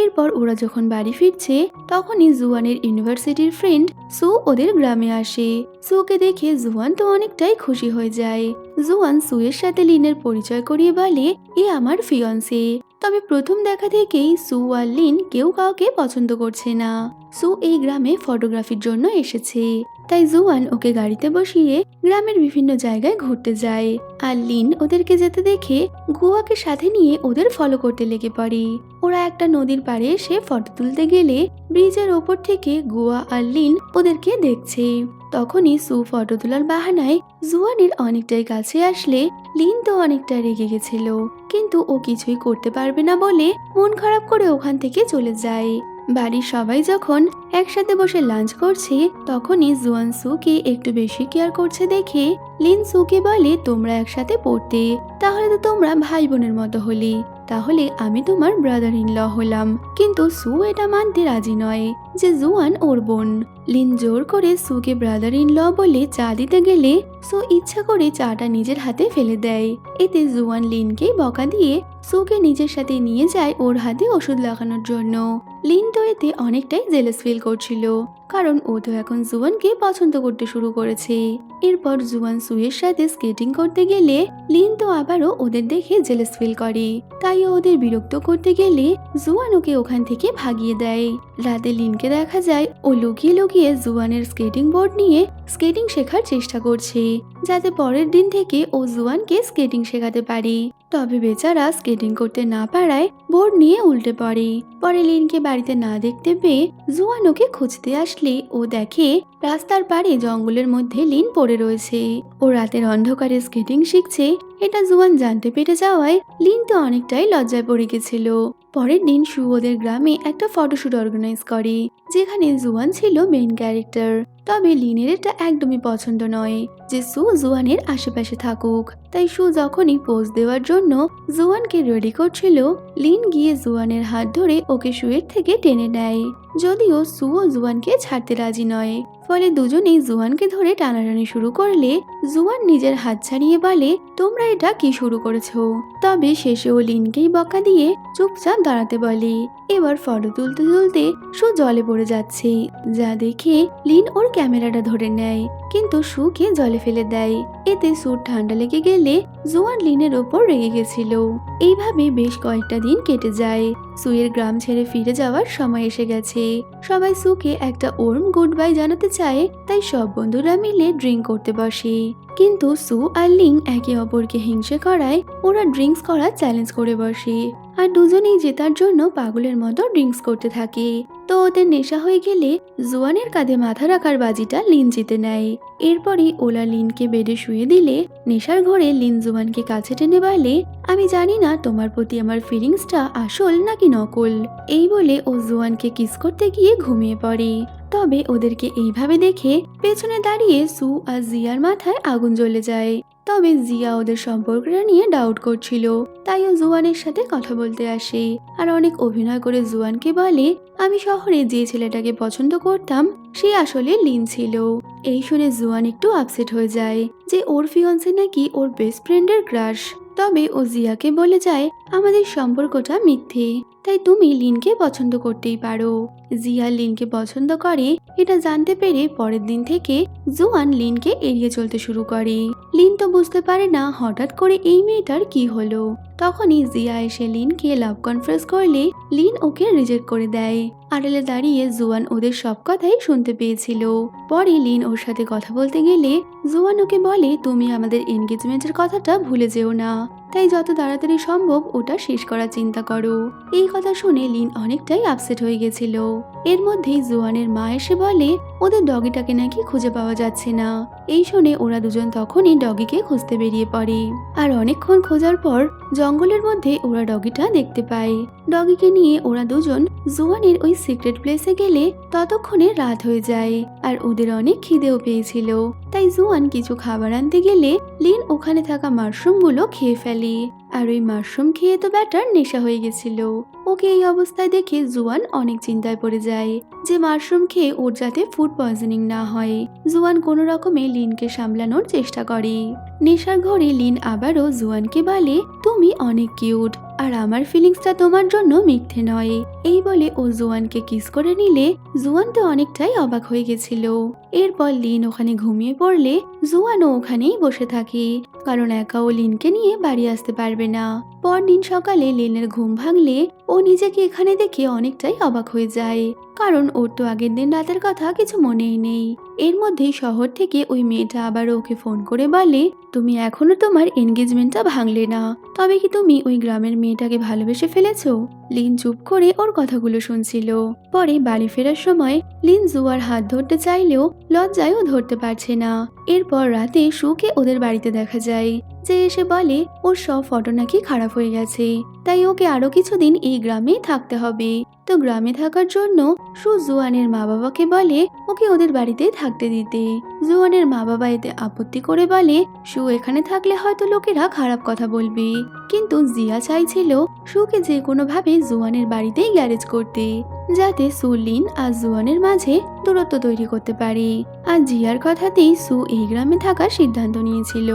এরপর ওরা যখন বাড়ি ফিরছে তখনই জুয়ানের ইউনিভার্সিটির ফ্রেন্ড সু ওদের গ্রামে আসে। সুকে দেখে জুয়ান তো অনেকটাই খুশি হয়ে যায়। জুয়ান সুয়ের সাথে লিনের পরিচয় করিয়ে বলে, এ আমার ফিয়ন্সে। তবে প্রথম দেখা থেকেই সু আর লিন কেউ কাউকে পছন্দ করছে না। সু এই গ্রামে ফটোগ্রাফির জন্য এসেছে, তাই জুয়ান ওকে গাড়িতে বসিয়ে গ্রামের বিভিন্ন জায়গায় ঘুরতে যায়। আর লিন ওদেরকে যেতে দেখে গুয়াকে সাথে নিয়ে ওদের ফলো করতে লেগে পড়ে। ওরা একটা নদীর পাড়ে এসে ফটো তুলতে গেলে ব্রিজের ওপর থেকে গুয়া আর লিন ওদেরকে দেখছে। তখনই সু ফটো তোলার বাহানায় জুয়ানের অনেকটাই কাছে আসলে লিন তো অনেকটা রেগে গেছিল, কিন্তু ও কিছুই করতে পারবে না বলে মন খারাপ করে ওখান থেকে চলে যায়। বাড়ির সবাই যখন একসাথে বসে লাঞ্চ করছে তখনই জুয়ান সুকে একটু বেশি কেয়ার করছে দেখে লিন সুকে বলে, তোমরা একসাথে পড়তে, তাহলে তো তোমরা ভাই বোনের মতো হলে, তাহলে আমি তোমার ব্রাদার ইন ল হলাম। কিন্তু সু এটা মানতে রাজি নয় যে জুয়ান ওর বোন। লিন জোর করে সুকে ব্রাদার ইন ল বলে চা দিতে গেলে সু ইচ্ছা করে চাটা নিজের হাতে ফেলে দেয়। এতে জুয়ান লিনকে বকা দিয়ে সুকে নিজের সাথে নিয়ে যায় ওর হাতে ওষুধ লাগানোর জন্য। লিন তো এতে অনেকটাই জেলাস ফিল করছিল, কারণ ও তো এখন জুয়ানকে পছন্দ করতে শুরু করেছে। এরপর জুয়ান সুয়ের সাথে স্কেটিং করতে গেলে লিন তো আবারও ওদের দেখে জেলাস ফিল করে, তাই ওদের বিরক্ত করতে গেলে জুয়ান ওকে ওখান থেকে ভাগিয়ে দেয়। রাতে লিনকে দেখা যায় ও লুকিয়ে লুকিয়ে জুয়ানের স্কেটিং বোর্ড নিয়ে স্কেটিং শেখার চেষ্টা করছে, যাতে পরের দিন থেকে ও জুয়ানকে স্কেটিং শেখাতে পারে। তবে বেচারা স্কেটিং করতে না পারায় বোর্ড নিয়ে উল্টে পড়ে। পরে লিনকে বাড়িতে না দেখতে পেয়ে জুয়ান ওকে খুঁজতে আসলে ও দেখে রাস্তার পাড়ে জঙ্গলের মধ্যে লিন পড়ে রয়েছে। ও রাতের অন্ধকারে স্কেটিং শিখছে, এটা জুয়ান জানতে পেরে যাওয়ায় লিন তো অনেকটাই লজ্জায় পড়ে গেছিল। পরের দিন সু ওদের গ্রামে একটা ফটোশুট অর্গানাইজ করে, যেখানে জুয়ান ছিল মেইন ক্যারেক্টার। তবে লিনের এটা একদমই পছন্দ নয় যে সু জুয়ানের আশেপাশে থাকুক। তাই সু যখনই পোজ দেওয়ার জন্য জুয়ানকে রেডি করছিল, লিন গিয়ে জুয়ানের হাত ধরে ওকে শুয়ের থেকে টেনে নেয়। যদিও সু ও জুয়ানকে ছাড়তে রাজি নয়, ফলে দুজনেই জুয়ানকে ধরে টানাটানি শুরু করলে জুয়ান নিজের হাত ছাড়িয়ে বলে, তোমরা এটা কি শুরু করেছো? তবে শেষে ও লিনকেই বকা দিয়ে চুপচাপ দাঁড়াতে বলে। এবার ফটো তুলতে তুলতে সু জলে পড়ে যাচ্ছে, যা দেখে লিন ওর ক্যামেরাটা ধরে নেয়, কিন্তু সুকে জলে ফেলে দেয়। এতে সুর ঠান্ডা লেগে গেলে জুয়ান লিনের ওপর রেগে গেছিল। এইভাবে বেশ কয়েকটা দিন কেটে যায়। সুয়ের গ্রাম ছেড়ে ফিরে যাওয়ার সময় এসে গেছে। সবাই সুকে একটা ওর্ম গুড বাই জানাতে চায়, তাই সব বন্ধুরা মিলে ড্রিঙ্ক করতে বসে। কিন্তু সু আর লিং একে অপরকে হিংসে করায় ওরা ড্রিঙ্কস করার চ্যালেঞ্জ করে বসে, আর দুজনেই জেতার জন্য পাগলের মতো ড্রিঙ্কস করতে থাকে। তো ওদের নেশা হয়ে গেলে জুয়ানের কাঁধে মাথা রাখার বাজিটা লিন জিতে নেয়। এরপরই ওলা লিনকে বেডে শুয়ে দিলে নেশার ঘরে লিন জুয়ানকে কাছে টেনে বলে, আমি জানি না তোমার প্রতি আমার ফিলিংসটা আসল নাকি নকল। এই বলে ও জুয়ানকে কিস করতে গিয়ে ঘুমিয়ে পড়ে। তবে ওদেরকে এইভাবে দেখে পেছনে দাঁড়িয়ে সু আর জিয়ার মাথায় আগুন জ্বলে যায়। তবে জিয়া ওদের সম্পর্কটা নিয়ে ডাউট করছিল, তাই ও জুয়ানের সাথে কথা বলতে আসে আর অনেক অভিনয় করে জুয়ানকে বলে, আমি শহরে যে ছেলেটাকে পছন্দ করতাম সে আসলে লিন ছিল। এই শুনে জুয়ান একটু আপসেট হয়ে যায় যে ওর ফিয়ন্সে নাকি ওর বেস্ট ফ্রেন্ডের ক্রাশ। তবে ও জিয়াকে বলে যায়, আমাদের সম্পর্কটা মিথ্যে, তাই তুমি লিনকে পছন্দ করতেই পারো। জিয়া লিনকে পছন্দ করে এটা জানতে পেরে পরের দিন থেকে জুয়ান লিনকে এড়িয়ে চলতে শুরু করে। লিন তো বুঝতে পারে না হঠাৎ করে এই মেয়েটার কি হলো। তখনই জিয়া এসে লিনকে লাভ কনফেস করলে লিন ওকে রিজেক্ট করে দেয়। আড়ালে দাঁড়িয়ে জুয়ান ওদের সব কথাই শুনতে পেয়েছিল। পরে লিন ওর সাথে কথা বলতে গেলে জুয়ান ওকে বলে, তুমি আমাদের এনগেজমেন্টের কথাটা ভুলে যেও না, তাই যত তাড়াতাড়ি সম্ভব ওটা শেষ করার চিন্তা করো। এই কথা শুনে লিন অনেকটাই আপসেট হয়ে গেছিল। এর মধ্যেই জুয়ানের মা এসে বলে ওদের ডগিটাকে নাকি খুঁজে পাওয়া যাচ্ছে না। এই শুনে ওরা দুজন তখনই ডগিকে খুঁজতে বেরিয়ে পড়ে, আর অনেকক্ষণ খোঁজার পর জঙ্গলের মধ্যে ওরা ডগিটা দেখতে পায়। ডগিকে নিয়ে ওরা দুজন জুয়ানের ওই সিক্রেট প্লেসে গেলে ততক্ষণে রাত হয়ে যায়, আর ওদের অনেক খিদেও পেয়েছিল। তাই জুয়ান কিছু খাবার আনতে গেলে লিন ওখানে থাকা মাশরুমগুলো খেয়ে ফেলে, আর ওই মাশরুম খেয়ে তো ব্যাটার নেশা হয়ে গেছিল। ওকে এই অবস্থায় দেখে জুয়ান অনেক চিন্তায় পড়ে যায় যে মাশরুম খেয়ে ওর যাতে ফুড পয়জনিং না হয়। জুয়ান কোনো রকমে লিনকে সামলানোর চেষ্টা করে। নেশার ঘরে লিন আবারও জুয়ানকে বলে, তুমি অনেক কিউট, আর আমার ফিলিংসটা তোমার জন্য মিথ্যে নয়। এই বলে ও জুয়ানকে কিস করে নিলে জুয়ান তো অনেকটাই অবাক হয়ে গেছিল। এরপর লিন ওখানে ঘুমিয়ে পড়লে জুয়ানও ওখানেই বসে থাকে, কারণ একা ও লিনকে নিয়ে বাড়ি আসতে পারবে না। পরদিন সকালে লিনের ঘুম ভাঙলে ও নিজেকে এখানে দেখে অনেকটাই অবাক হয়ে যায়, কারণ ওর তো আগের দিন রাতের কথা কিছু মনেই নেই। এর মধ্যেই শহর থেকে ওই মেয়েটা আবার ওকে ফোন করে বলে, তুমি এখনো তোমার এনগেজমেন্টটা ভাঙলে না, তবে কি তুমি ওই গ্রামের মেয়েটাকে ভালোবেসে ফেলেছো? লিন চুপ করে ওর কথাগুলো শুনছিল। পরে বাড়ি ফেরার সময় লিন জুয়ার হাত ধরতে চাইলেও লজ্জায়ও ধরতে পারছে না। এরপর রাতে সুকে ওদের বাড়িতে দেখা যায়, যে এসে বলে ওর সব ফটো নাকি খারাপ হয়ে গেছে, তাই ওকে আরো কিছুদিন এই গ্রামে থাকতে হবে। তো গ্রামে থাকার জন্য সু জুয়ানের মা বাবাকে বলে ওকে ওদের বাড়িতে থাকতে দিতে। জুয়ানের মা বাবা এতে আপত্তি করে বলে, সু এখানে থাকলে হয়তো লোকেরা খারাপ কথা বলবে। কিন্তু জিয়া চাইছিল সুকে যে কোনো ভাবে জুয়ানের বাড়িতেই গ্যারেজ করতে, যাতে সু লিন আর জুয়ানের মাঝে দূরত্ব তৈরি করতে পারে। আর জিয়ার কথাতেই সু এই গ্রামে থাকার সিদ্ধান্ত নিয়েছিল।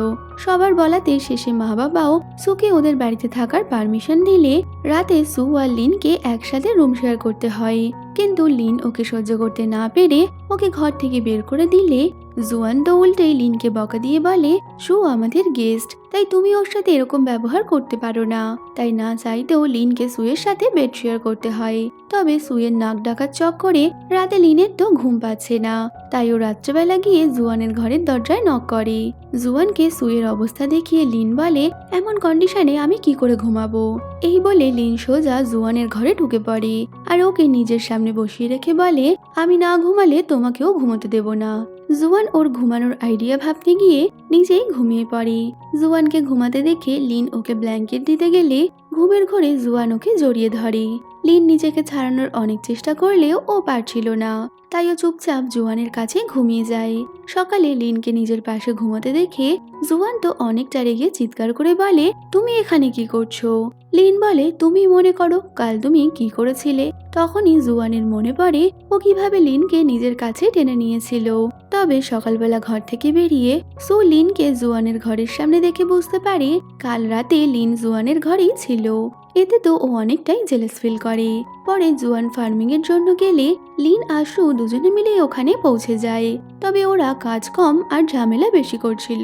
সবার বলাতে শেষে মা বাবাও সুকে ওদের বাড়িতে থাকার পারমিশন দিলে রাতে সু আর লিনকে একসাথে রুম শেয়ার করতে হয়। কিন্তু লিন ওকে সহ্য করতে না পেরে ওকে ঘর থেকে বের করে দিলে জুয়ান তো উল্টেই লিনকে বকা দিয়ে বলে, সু আমাদের গেস্ট, তাই তুমি ওর সাথে এরকম ব্যবহার করতে পারো না। তাই না চাইতেও লিনকে সুয়ের সাথে বেড শেয়ার করতে হয়। তবে সুয়ের নাক ডাকার চক্করে রাতে লিনের তো ঘুম পাচ্ছে না, তাই ও রাত্রেবেলা গিয়ে জুয়ানের ঘরের দরজায় নক করে। জুয়ানকে সুয়ের অবস্থা দেখিয়ে লিন বলে, এমন কন্ডিশনে আমি কি করে ঘুমাবো? এই বলে লিন সোজা জুয়ানের ঘরে ঢুকে পড়ে, আর ওকে নিজের সামনে বসিয়ে রেখে বলে, আমি না ঘুমালে তোমাকেও ঘুমোতে দেব না। জুয়ান ওর ঘুমানোর আইডিয়া ভাবতে গিয়ে নিজেই ঘুমিয়ে পড়ে। জুয়ানকে ঘুমাতে দেখে লিন ওকে ব্ল্যাঙ্কেট দিতে গেলে ঘুমের ঘোরে জুয়ান ওকে জড়িয়ে ধরে। লিন নিজেকে ছাড়ানোর অনেক চেষ্টা করলেও ও পারছিল না, তাই ও চুপচাপ জুয়ানের কাছে ঘুমিয়ে যায়। সকালে লিনকে নিজের পাশে ঘুমাতে দেখে জুয়ান তো অনেকটা রেগে চিৎকার করে বলে, তুমি এখানে কি করছো? লিন বলে, তুমি মনে করো কাল তুমি কি করেছিলে। তখনই জুয়ানের মনে পড়ে ও কিভাবে লিনকে নিজের কাছে টেনে নিয়েছিল। তবে সকালবেলা ঘর থেকে বেরিয়ে সু লিনকে জুয়ানের ঘরের সামনে দেখে বুঝতে পারে কাল রাতে লিন জুয়ানের ঘরেই ছিল। এতে তো ও অনেকটাই জেলাস ফিল করে। পরে জুয়ান ফার্মিং এর জন্য গেলে লিন আর সু দুজনে মিলে ওখানে পৌঁছে যায়। তবে ওরা কাজ কম আর ঝামেলা বেশি করছিল।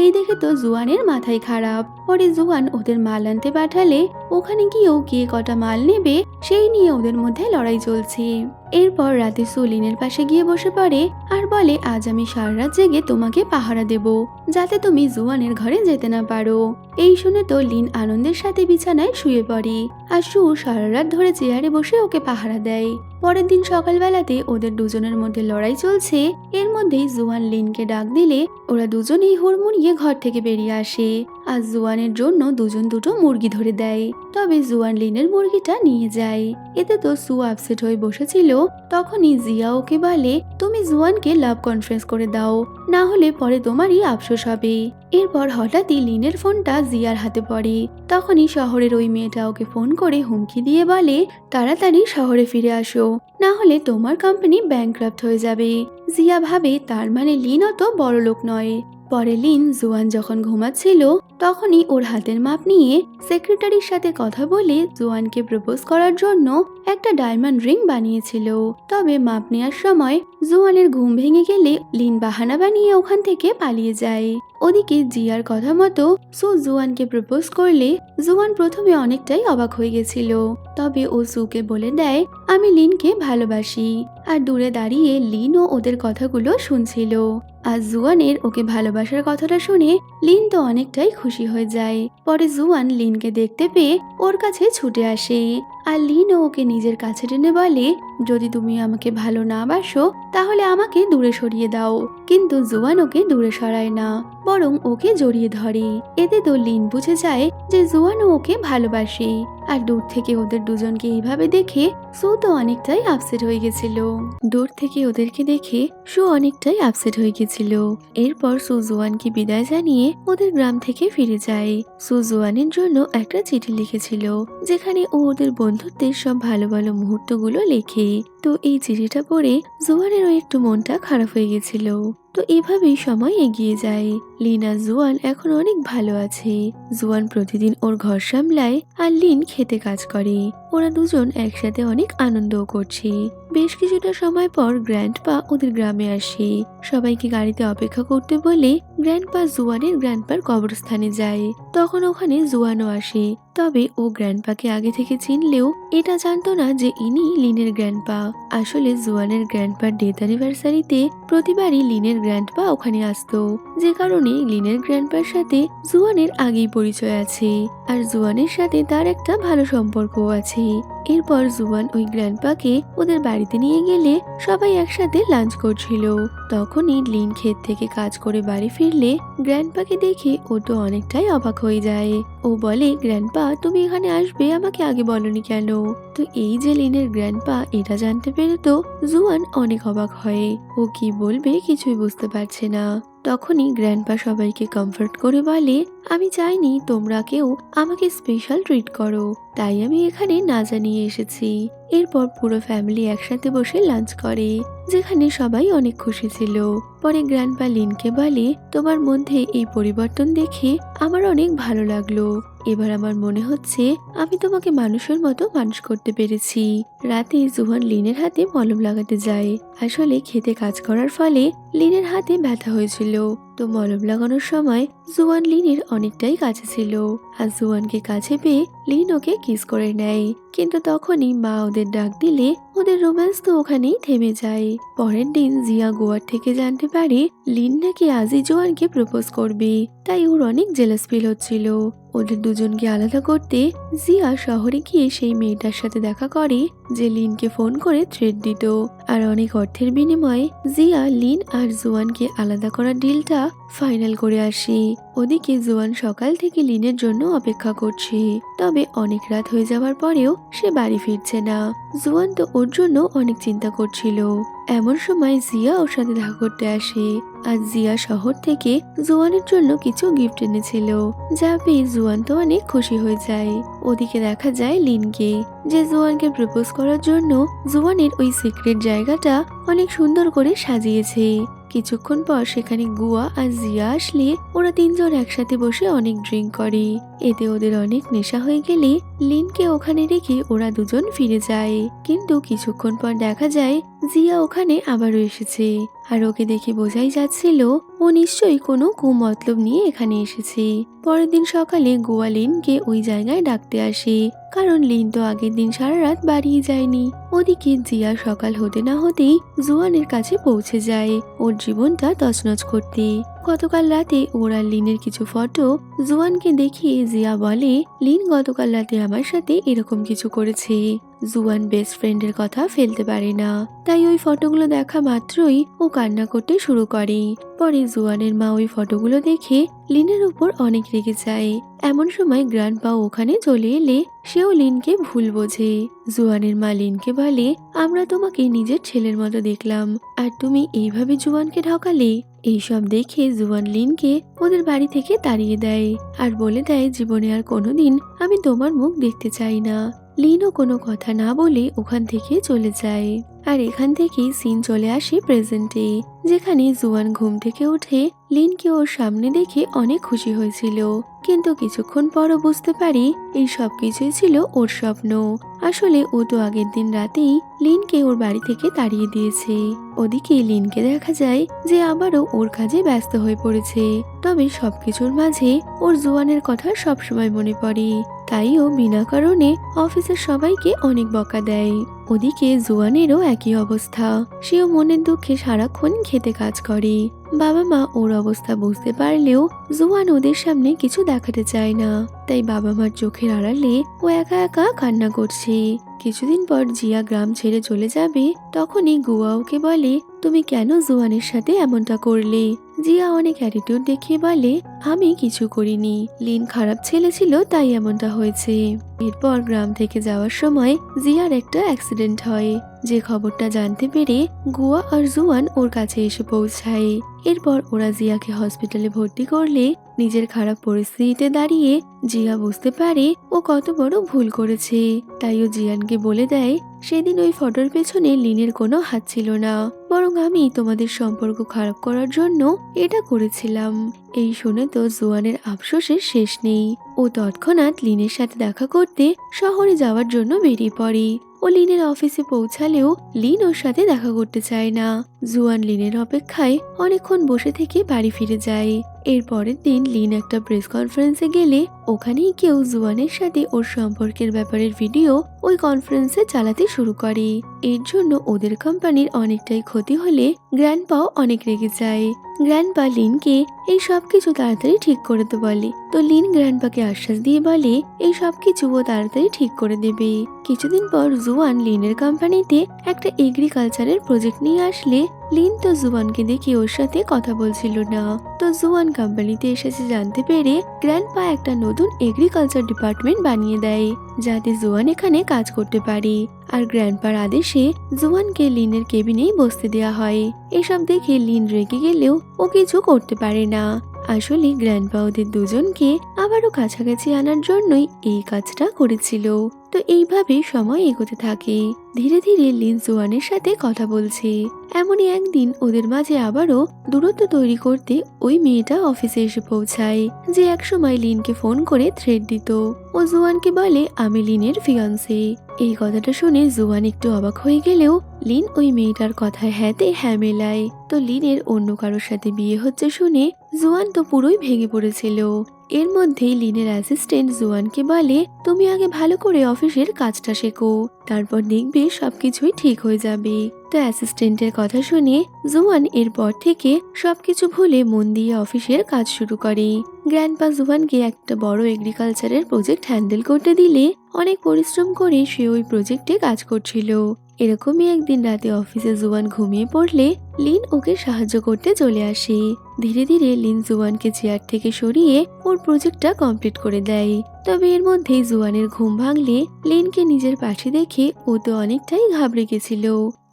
এই দেখে তো জুয়ানের মাথায় খারাপ। পরে জুয়ান ওদের মাল আনতে পাঠালে ওখানে গিয়েও কে কটা মাল নেবে সেই নিয়ে ওদের মধ্যে লড়াই চলছে। এরপর রাতে সু লিনের পাশে গিয়ে বসে পড়ে আর বলে, আজ আমি সারা রাত জেগে তোমাকে পাহারা দেব, যাতে তুমি জুয়ানের ঘরে যেতে না পারো। এই শুনে তো লিন আনন্দের সাথে বিছানায় শুয়ে পড়ে আর সু সারা রাত ধরে চেয়ারে বসে ওকে পাহারা দেয়। পরের দিন সকালবেলাতে ওদের দুজনের মধ্যে লড়াই চলছে। এর মধ্যেই জুয়ান লিনকে ডাক দিলে ওরা দুজনেই হুড়মুড়িয়ে ঘর থেকে বেরিয়ে আসে আর জুয়ানের জন্য দুজন দুটো মুরগি ধরে দেয়। তবে জুয়ান লিনের মুরগিটা নিয়ে যায়। এতে তো সু আপসেট হয়ে বসেছিল। তখনই জিয়া ওকে বলে, তুমি জুয়ানকে লাভ কনফারেন্স করে দাও, না হলে পরে তোমারই আফসোস হবে। এরপর হঠাৎই লিনের ফোনটা জিয়ার হাতে পড়ে। তখনই শহরের ওই মেয়েটা ওকে ফোন করে হুমকি দিয়ে বলে, তাড়াতাড়ি শহরে ফিরে আসো, না হলে তোমার কোম্পানি ব্যাংক্রাফট হয়ে যাবে। জিয়া ভাবে তার মানে লিন অত বড় লোক নয়। পরে লিন জুয়ান যখন ঘুমাচ্ছিল তখনই ওর হাতের মাপ নিয়ে সেক্রেটারির সাথে কথা বলে জুয়ানকে প্রপোজ করার জন্য একটা ডায়মন্ড রিং বানিয়েছিল। তবে মাপ নেওয়ার সময় জুয়ানের ঘুম ভেঙে গেলে লিন বাহানা বানিয়ে ওখান থেকে পালিয়ে যায়। ওদিকে জিয়ার কথা মতো সু জুয়ানকে প্রপোজ করলে জুয়ান প্রথমে অনেকটাই অবাক হয়ে গেছিল। তবে ও সুকে বলে দেয়, আমি লিনকে ভালোবাসি। আর দূরে দাঁড়িয়ে লিনও ওদের কথাগুলো শুনছিল। আর জুয়ানের ওকে ভালোবাসার কথাটা শুনে লিন তো অনেকটাই খুশি হয়ে যায়। পরে জুয়ান লিনকে দেখতে পেয়ে ওর কাছে ছুটে আসে আর লিনও ওকে নিজের কাছে টেনে বলে, যদি তুমি আমাকে ভালো না বাসো তাহলে আমাকে দূরে সরিয়ে দাও। কিন্তু জুয়ান ওকে দূরে সরায় না, বরং ওকে জড়িয়ে ধরে। এতে তো লিন বুঝে যায় যে জুয়ানও ওকে ভালোবাসে। আর দূর থেকে ওদের দুজনকে এইভাবে দেখে সু তো অনেকটাই আপসেট হয়ে গেছিল। দূর থেকে ওদেরকে দেখে সু অনেকটাই আপসেট হয়ে গেছিল। এরপর সু জুয়ানকে বিদায় জানিয়ে ওদের গ্রাম থেকে ফিরে যায়। সু জুয়ানের জন্য একটা চিঠি লিখেছিল, যেখানে ও ওদের বন্ধুত্বের সব ভালো ভালো মুহূর্তগুলো লেখে। তো এই চিঠিটা পড়ে জুয়ানেরও একটু মনটা খারাপ হয়ে গেছিল। তো এভাবেই সময় এগিয়ে যায়। লিন আর জুয়ান এখন অনেক ভালো আছে। জুয়ান প্রতিদিন ওর ঘর সামলায় আর লিন খেতে কাজ করে। ওরা দুজন একসাথে অনেক আনন্দও করছে। বেশ কিছুটা সময় পর গ্র্যান্ডপা ওদের গ্রামে আসে। সবাইকে গাড়িতে অপেক্ষা করতে বলে গ্র্যান্ডপা জুয়ানের গ্র্যান্ডপার কবরস্থানে যায়। তখন ওখানে জুয়ানও আসে। তবে ও গ্র্যান্ডপাকে আগে থেকে চিনলেও এটা জানতো না যে ইনি লিনের গ্র্যান্ডপা। আসলে জুয়ানের গ্র্যান্ডপার ডেথ অ্যানিভার্সারিতে প্রতিবারই লিনের গ্র্যান্ডপা ওখানে আসতো, যে কারণে লিনের গ্র্যান্ডপার সাথে জুয়ানের আগেই পরিচয় আছে। আর জুয়ানের সাথে তার একটা ভালো সম্পর্কও আছে। এরপর জুয়ান ওই গ্র্যান্ডপাকে ওদের বাড়িতে নিয়ে গেলে সবাই একসাথে লাঞ্চ করছিল। তখনই লিন ক্ষেত থেকে কাজ করে বাড়ি ফিরলে গ্র্যান্ডপাকে দেখে ও তো অনেকটাই অবাক হয়ে যায়। ও বলে, গ্র্যান্ডপা তুমি এখানে আসবে, আমাকে আগে বলনি কেন? তো এই যে লিনের গ্র্যান্ডপা এটা জানতে পেরে তো জুয়ান অনেক অবাক হয়। ও কি বলবে কিছুই বুঝতে পারছে না। তখনই গ্র্যান্ডপা সবাইকে কমফর্ট করে বলে, আমি চাইনি তোমরা কেউ আমাকে স্পেশাল ট্রিট করো, তাই আমি এখানে না জানিয়ে এসেছি। এরপর পুরো ফ্যামিলি একসাথে বসে লাঞ্চ করে, যেখানে সবাই অনেক খুশি ছিল। পরে গ্র্যান্ডপা লিনকে বলে, তোমার মধ্যে এই পরিবর্তন দেখে আমার অনেক ভালো লাগলো। এবার আমার মনে হচ্ছে আমি তোমাকে মানুষের মতো মানুষ করতে পেরেছি। রাতে জুয়ান লিনের হাতে মলম লাগাতে যায়। আসলে খেতে কাজ করার ফলে লিনের হাতে ব্যথা হয়েছিল। তো মলম লাগানোর সময় জুয়ান লিনের অনেকটাই কাছে ছিল। আর জুয়ানকে কাছে পেয়ে লিন ওকে কিস করে নেয়। কিন্তু তখনই মা ওদের ডাক দিলে ওদের রোম্যান্স তো ওখানেই থেমে যায়। পরের দিন জিয়া গোয়ার থেকে জানতে পারে লিন নাকি আজই জুয়ানকে প্রপোজ করবে, তাই ওর অনেক জেলাস ফিল হচ্ছিল। ওদের দুজনকে আলাদা করতে জিয়া শহরে গিয়ে সেই মেয়েটার সাথে দেখা করে যে লিনকে ফোন করে থ্রেট দিত। আর অনেক অর্থের বিনিময়ে জিয়া লিন আর জুয়ানকে আলাদা করার ডিলটা ফাইনাল করে আসে। ওদিকে জুয়ান সকাল থেকে লিনের জন্য অপেক্ষা করছে, তবে অনেক রাত হয়ে যাওয়ার পরেও সে বাড়ি ফিরছে না। জুয়ান তো ওর জন্য অনেক চিন্তা করছিল। এমন সময় জিয়া ওর সাথে দেখা করতে আসে। আর জিয়া শহর থেকে জুয়ানের জন্য কিছু গিফট এনেছিল, যা পেয়ে জুয়ান তো অনেক খুশি হয়ে যায়। ওদিকে দেখা যায় লিনকে, যে জুয়ানকে প্রপোজ করার জন্য জুয়ানের ওই সিক্রেট জায়গাটা অনেক সুন্দর করে সাজিয়েছে। কিছুক্ষণ পর সেখানে গুয়া আর জিয়া আসলে ওরা তিনজন একসাথে বসে অনেক ড্রিঙ্ক করে। এতে ওদের অনেক নেশা হয়ে গেলে লিনকে ওখানে রেখে ওরা দুজন ফিরে যায়। কিন্তু কিছুক্ষণ পর দেখা যায় জিয়া ওখানে আবারও এসেছে। আর ওকে দেখে বোঝাই যাচ্ছিল ও নিশ্চয়ই কোনো কুমতলব নিয়ে এখানে এসেছে। পরের দিন সকালে গুয়া লিনকে ওই জায়গায় ডাকতে আসে, কারণ লিন তো আগের দিন সারা রাত বাড়িয়ে যায়নি। ওদিকে জিয়া সকাল হতে না হতেই জুয়ানের কাছে পৌঁছে যায় ওর জীবনটা তছনছ করতে। গতকাল রাতে ওরা লিনের কিছু ফটো জুয়ানকে দেখিয়ে জিয়া বলে, লিন গতকাল রাতে আমার সাথে এরকম কিছু করেছে। জুয়ান বেস্ট ফ্রেন্ডের কথা ফেলতে পারে না, তাই ওই ফটোগুলো দেখা মাত্রই ও কান্না করতে শুরু করে। পরে জুয়ানের মা ওই ফটোগুলো দেখে লিনের উপর অনেক রেগে যায়। এমন সময় গ্র্যান্ডপা ওখানে চলে এলে সেও লিনকে ভুল বোঝে। জুয়ানের মা লিনকে বলে, আমরা তোমাকে নিজের ছেলের মতো দেখলাম, আর তুমি এইভাবে জুয়ানকে ঠকালে। এইসব দেখে জুয়ান লিনকে ওদের বাড়ি থেকে তাড়িয়ে দেয় আর বলে দেয়, জীবনে আর কোনোদিন আমি তোমার মুখ দেখতে চাই না। লিনও কোনো কথা না বলে ওখান থেকে চলে যায়। আর এখান থেকেই সিন চলে আসে প্রেজেন্টে, যেখানে জুয়ান ঘুম থেকে উঠে লিনকে ওর সামনে দেখে অনেক খুশি হয়েছিল। কিন্তু কিছুক্ষণ পরও বুঝতে পারি এই সব কিছুই ছিল ওর স্বপ্ন। আসলে ও তো আগের দিন রাতেই লিনকে ওর বাড়ি থেকে তাড়িয়ে দিয়েছে। ওদিকে লিনকে দেখা যায় যে আবারও ওর কাজে ব্যস্ত হয়ে পড়েছে। তবে সবকিছুর মাঝে ওর জুয়ানের কথা সবসময় মনে পড়ে, তাই ও বিনা কারণে অফিসের সবাইকে অনেক বকা দেয়। ওদিকে জুয়ানেরও একই অবস্থা, সেও মনের দুঃখে সারাক্ষণ খেতে কাজ করে। বাবা মা ওর অবস্থা বুঝতে পারলেও জুয়ান ওদের সামনে কিছু দেখাতে চায় না, তাই বাবা মার চোখের আড়ালে ও একা একা কান্না করছে। কিছুদিন পর জিয়া গ্রাম ছেড়ে চলে যাবে, তখনই গুয়া ওকে বলে, তুমি কেন জুয়ানের সাথে এমনটা করলে? জিয়া অনেক অ্যাটিটিউড দেখিয়ে বলে, আমি কিছু করিনি, লিন খারাপ ছেলে ছিল তাই এমনটা হয়েছে। এরপর গ্রাম থেকে যাওয়ার সময় জিয়ার একটা অ্যাক্সিডেন্ট হয়, যে খবরটা জানতে পেরে গুয়া আর জুয়ান ওর কাছে এসে পৌঁছায়। এরপর ওরা জিয়াকে হসপিটালে ভর্তি করলে নিজের খারাপ পরিস্থিতিতে দাঁড়িয়ে জিয়া বুঝতে পারে ও কত বড় ভুল করেছে। তাই ও জিয়ানকে বলে দেয়, সেদিন ওই ফটোর পেছনে লিনের কোনো হাত ছিল না, বরং আমি তোমাদের সম্পর্ক খারাপ করার জন্য এটা করেছিলাম। এই শুনে তো জুয়ানের আফসোসের শেষ নেই। ও তৎক্ষণাৎ লিনের সাথে দেখা করতে শহরে যাওয়ার জন্য বেরিয়ে পড়ে। ও লিনের অফিসে পৌঁছালেও লিন ওর সাথে দেখা করতে চায় না। জুয়ান লিনের অপেক্ষায় অনেকক্ষণ বসে থেকে বাড়ি ফিরে যায়। এর পরের দিন লিন একটা প্রেস কনফারেন্সে গেলে ওখানেই কেউ জুয়ানের সাথে ওর সম্পর্কের ব্যাপারের ভিডিও ওই কনফারেন্সে চালাতে শুরু করে। এর জন্য ওদের কোম্পানির অনেকটাই ক্ষতি হলে গ্র্যান্ডপাও অনেক রেগে যায়। গ্র্যান্ডপা লিনকে এই সবকিছু তাড়াতাড়ি ঠিক করতে বলে, তো লিন গ্র্যান্ডপাকে আশ্বাস দিয়ে বলে এই সবকিছু ও তাড়াতাড়ি ঠিক করে দেবে। কিছুদিন পর জুয়ান লিনের কোম্পানিতে একটা এগ্রিকালচারের প্রজেক্ট নিয়ে আসলে লিন তো জুয়ানকে দেখে ওর সাথে কথা বলছিল না। তো জুয়ান কোম্পানিতে এসেছে জানতে পেরে গ্র্যান্ডপা একটা নতুন এগ্রিকালচার ডিপার্টমেন্ট বানিয়ে দেয়, যাতে জুয়ান এখানে কাজ করতে পারে। আর গ্র্যান্ডপার আদেশে জুয়ানকে লিনের কেবিনেই বসতে দেয়া হয়। এসব দেখে লিন রেগে গেলেও ও কিছু করতে পারে না। আসলে গ্র্যান্ডপা ওদের দুজনকে আবারও কাছাকাছি আনার জন্যই এই কাজটা করেছিল। তো এইভাবে সময় এগোতে থাকে। ধীরে ধীরে লিন জুয়ানের সাথে কথা বলছে। এমনই একদিন ওদের মাঝে আবারও দূরত্ব তৈরি করতে ওই মেয়েটা অফিসে এসে পৌঁছায়, যে একসময় লিনকে ফোন করে থ্রেট দিত। ও জুয়ানকে বলে, আমি লিনের ফিয়ান্সে। এই কথাটা শুনে জুয়ান একটু অবাক হয়ে গেলেও লিন ওই মেয়েটার কথায় হ্যাঁতে হ্যাঁ মেলায়। তো লিনের অন্য কারোর সাথে বিয়ে হচ্ছে শুনে জুয়ান তো পুরোই ভেঙে পড়েছিল। এর মধ্যেই লিনের অ্যাসিস্ট্যান্ট জুয়ানকে বলে, তুমি আগে ভালো করে অফিসের কাজটা শেখো, তারপর দেখবে সবকিছুই ঠিক হয়ে যাবে। তো অ্যাসিস্ট্যান্টের কথা শুনে জুয়ান এরপর থেকে সবকিছু ভুলে মন দিয়ে অফিসের কাজ শুরু করে। গ্র্যান্ডপা জুয়ানকে একটা বড় এগ্রিকালচারের প্রজেক্ট হ্যান্ডেল করতে দিলে অনেক পরিশ্রম করে সে ওই প্রজেক্টে কাজ করছিল। এরকমই একদিন রাতে অফিসে জুয়ান ঘুমিয়ে পড়লে লিন ওকে সাহায্য করতে চলে আসে। ধীরে ধীরে লিন জুয়ানকে চেয়ার থেকে সরিয়ে ওর প্রজেক্টটা কমপ্লিট করে দেয়। তবে এর মধ্যেই জুয়ানের ঘুম ভাঙলে লিনকে নিজের পাশে দেখে ও তো অনেকটাই ঘাবড়ে গেছিল।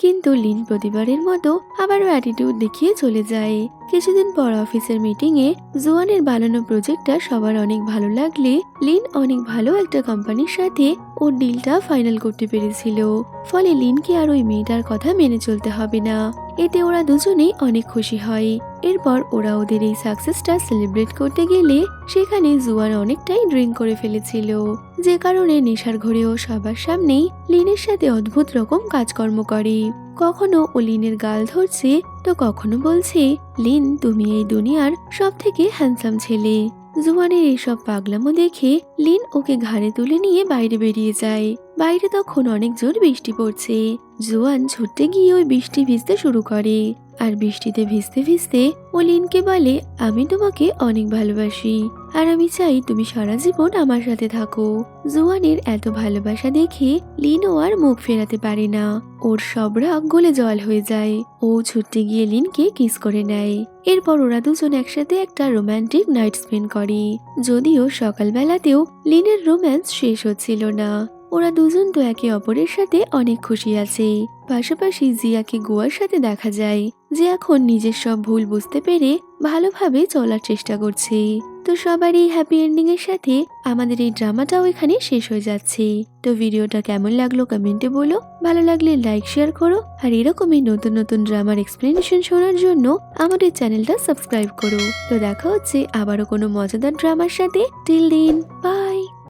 কিন্তু লিন প্রতিবারের মতো আবারও অ্যাটিটিউড দেখিয়ে চলে যায়। কিছুদিন পর অফিসের মিটিং এ জুয়ানের বানানো প্রজেক্টটা সবার অনেক ভালো লাগলে লিন অনেক ভালো একটা কোম্পানির সাথে ওর ডিলটা ফাইনাল করতে পেরেছিল। ফলে লিনকে আর ওই মেয়েটার কথা মেনে চলতে হবে না। এতে ওরা দুজনেই অনেক খুশি হয়। এরপর ওরা ওদের এই সাকসেসটা সেলিব্রেট করতে গেলে সেখানে জুয়ান অনেকটাই ড্রিঙ্ক করে ফেলেছিল, যে কারণে নেশার ঘরেও সবার সামনেই লিনের সাথে অদ্ভুত রকম কাজকর্ম করে। কখনো ও লিনের গাল ধরছে তো কখনো বলছে, লিন তুমি এই দুনিয়ার সব থেকে হ্যান্ডসাম ছেলে। জুয়ানের এইসব পাগলামো দেখে লিন ওকে ঘাড়ে তুলে নিয়ে বাইরে বেরিয়ে যায়। বাইরে তখন অনেক জোর বৃষ্টি পড়ছে। জুয়ান ছুটতে গিয়ে ওই বৃষ্টি ভিজতে শুরু করে। আর বৃষ্টিতে ভিজতে ভিজতে ও লিনকে বলে, আমি তোমাকে অনেক ভালোবাসি আর আমি চাই তুমি সারা জীবন আমার সাথে থাকো। জুয়ানের এত ভালোবাসা দেখে লিনও আর মুখ ফেরাতে পারে না। ওর সব রাগ গলে জল হয়ে যায়। ও ছুটতে গিয়ে লিনকে কিস করে নেয়। এরপর ওরা দুজন একসাথে একটা রোমান্টিক নাইট স্পেন্ড করে। যদিও সকালবেলাতেও লিনের রোম্যান্স শেষ হচ্ছিল না। ওরা দুজন তো একে অপরের সাথে অনেক খুশি আছে। পাশাপাশি জিয়াকে গোয়ার সাথে দেখা যায়, যে এখন নিজের সব ভুল বুঝতে পেরে ভালোভাবে চলার চেষ্টা করছে। তো সবারই হ্যাপি এন্ডিং এর সাথে আমাদের এই ড্রামাটাও এখানে শেষ হয়ে যাচ্ছে। তো ভিডিওটা কেমন লাগলো কমেন্টে বলো, ভালো লাগলে লাইক শেয়ার করো আর এরকমই নতুন নতুন ড্রামার এক্সপ্লেনেশন শোনার জন্য আমাদের চ্যানেলটা সাবস্ক্রাইব করো। তো দেখা হচ্ছে আবারও কোনো মজাদার ড্রামার সাথে। টিল দিন, বাই।